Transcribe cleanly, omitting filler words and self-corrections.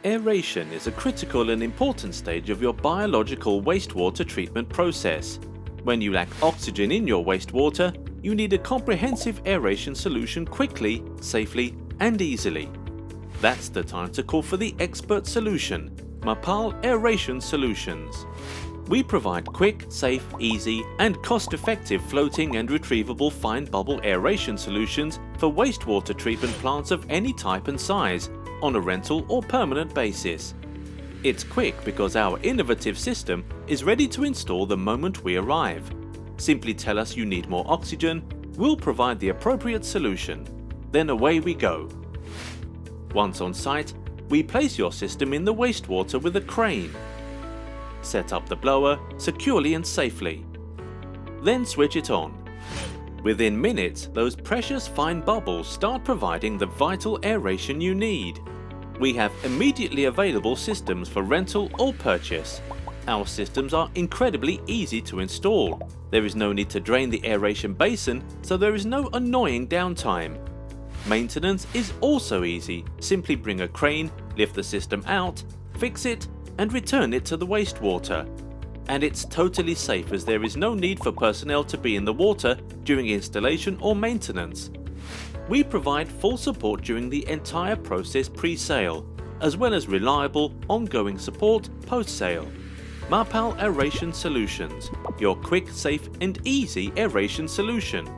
Aeration is a critical and important stage of your biological wastewater treatment process. When you lack oxygen in your wastewater, you need a comprehensive aeration solution quickly, safely, and easily. That's the time to call for the expert solution, Mapal Aeration Solutions. We provide quick, safe, easy, and cost-effective floating and retrievable fine bubble aeration solutions for wastewater treatment plants of any type and size, on a rental or permanent basis. It's quick because our innovative system is ready to install the moment we arrive. Simply tell us you need more oxygen, we'll provide the appropriate solution. Then away we go. Once on site, we place your system in the wastewater with a crane. Set up the blower securely and safely. Then switch it on. Within minutes, those precious fine bubbles start providing the vital aeration you need. We have immediately available systems for rental or purchase. Our systems are incredibly easy to install. There is no need to drain the aeration basin, so there is no annoying downtime. Maintenance is also easy. Simply bring a crane, lift the system out, fix it, and return it to the wastewater. And it's totally safe as there is no need for personnel to be in the water during installation or maintenance. We provide full support during the entire process pre-sale, as well as reliable, ongoing support post-sale. Mapal Aeration Solutions, your quick, safe and easy aeration solution.